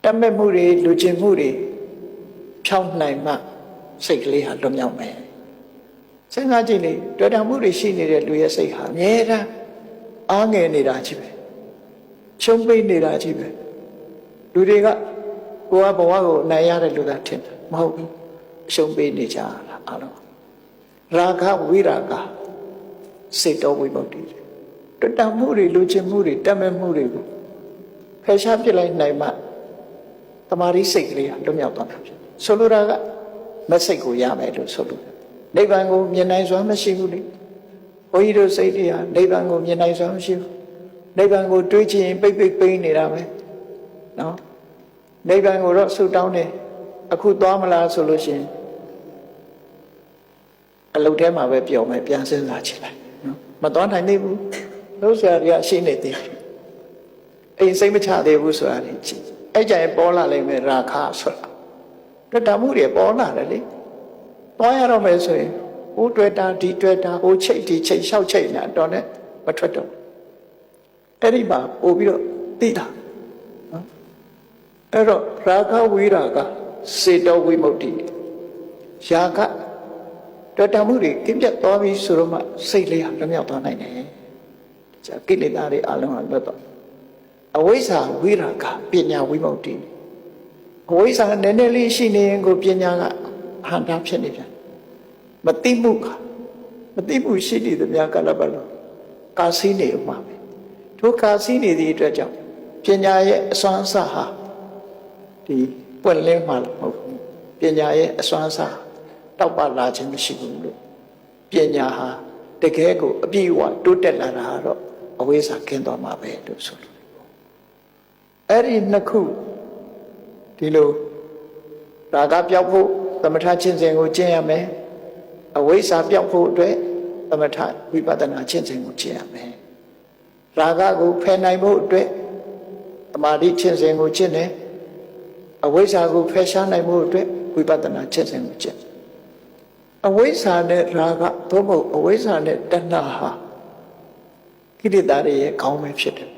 တက်မဲ့မှုတွေလူချင်းမှုတွေဖြောင်းနိုင်မှစိတ်ကလေးဟာလွတ်မြောက်မယ်စဉ်းစားကြည့်လေတွေ့တာမှုတွေရှိနေတဲ့လူရဲ့စိတ်ဟာအမြဲတမ်းအားငယ်နေတာကြီးပဲရှုံးပိနေတာကြီးပဲလူတွေကကိုယ်ကဘဝကိုနိုင်ရတဲ့လူသာထင်တယ်မဟုတ်ဘူးရှုံးပိနေကြတာအားလုံးရာဂဝိရာဂစိတ်တော်ဝိမု ക്തി တွေ့တာမှုတွေလူချင်းမှုတွေတက်မဲ့မှုတွေကိုဖယ်ရှားပြစ်လိုက်နိုင်မှတမာရီစိတ်ကလေးဟာလွတ်မြောက်သွားတာဖြစ်ဆိုလိုတာကမစိတ်ကိုရမယ်လို့ဆိုလို့နိဗ္ဗာန်ကိုမြင်နိုင်စွာမရှိဘူးလေဘုန်းကြီးတို့စိတ်တွေဟာနိဗ္ဗာန်ကိုမြင်နိုင်စွာမရှိဘူးနိဗ္ဗာန်ကိုတွေးချင်ပိတ်ပိန်နေတာပဲနော်နိဗ္ဗာန်ကိုတော့ဆုတောင်းတယ်အခုသွားမလားဆိုလို့ရှိရင်အလုပ်ထဲမှာပဲပျော်မယ်ပြန်စဉ်းစားချင်လိုက်နော်မသွားနိုင်သေးဘူးလို့ဆရာတွေကရှိနေသေးတယ်အိမ်စိတ်မချသေးဘူးဆိုတာလေအဲ့ကြရင်ပေါ်လာလိမ့်မယ်ရာခဆိုတာတွေ့တာမှုတွေပေါ်လာတယ်လေသွားရတော့မယ်ဆိုရင်ဟိုတွေ့တာဒီတွေ့တာဟိုချိတ်ဒီချိတ်လျှောက်ချိတ်နေတော့နဲ့မထွက်တော့အဲ့ဒီမှာပို့ပြီးတော့သိတာနော်အဲ့တော့ရာဂဝိရာဂစေတောဝိမု ക്തി ရာဂတွေ့တာမှုတွေကင်းပြတ်သွားပြီဆိုတော့မှစိတ်လေးဟာလွတ်မြောက်သွားနိုင်တယ်じゃကိလေသာတွေအလုံးဟာလွတ်သွားအဝိဇ္ဇာဝိရာဂပညာဝိမု ക്തി အဝိဇ္ဇာနည်းနည်းလေးရှိနေရင်ကိုပညာကဟန်တာဖြစ်နေပြန်မသိမှုရှိနေသမျှကလည်းပဲကာစီးနေဥမှာပဲထိုကာစီးနေသည့်အတွက်ကြောင့်ပညာရဲ့အစွမ်းအစဟာဒီပွင့်လင်းမှမဟုတ်ဘူးပညာရဲ့အစွမ်းအစတောက်ပလာခြင်းမရှိဘူးလို့ပညာဟာတကယ်ကိုအပြည့်အဝတိုးတက်လာတာတော့အဝိဇ္ဇာကင်းသွားမှာပဲလို့ဆိုလို့အဲ့ဒီနှစ်ခုဒီလိုရာဂပြောက်ဖို့သမထချင်းစဉ်ကိုကျင့်ရမယ်အဝိဇ္ဇာပြောက်ဖို့အတွက်သမထဝိပဿနာချင်းစဉ်ကိုကျင့်ရမယ်ရာဂကိုဖယ်နိုင်ဖို့အတွက်သမာဓိချင်းစဉ်ကိုကျင့်တယ်အဝိဇ္ဇာကိုဖယ်ရှားနိုင်ဖို့အတွက်ဝိပဿနာချင်းစဉ်ကိုကျင့်အဝိဇ္ဇာနဲ့ရာဂသို့မဟုတ်အဝိဇ္ဇာနဲ့တဏှာဟာကိလေသာတွေရဲ့ခေါင်းပဲဖြစ်တယ်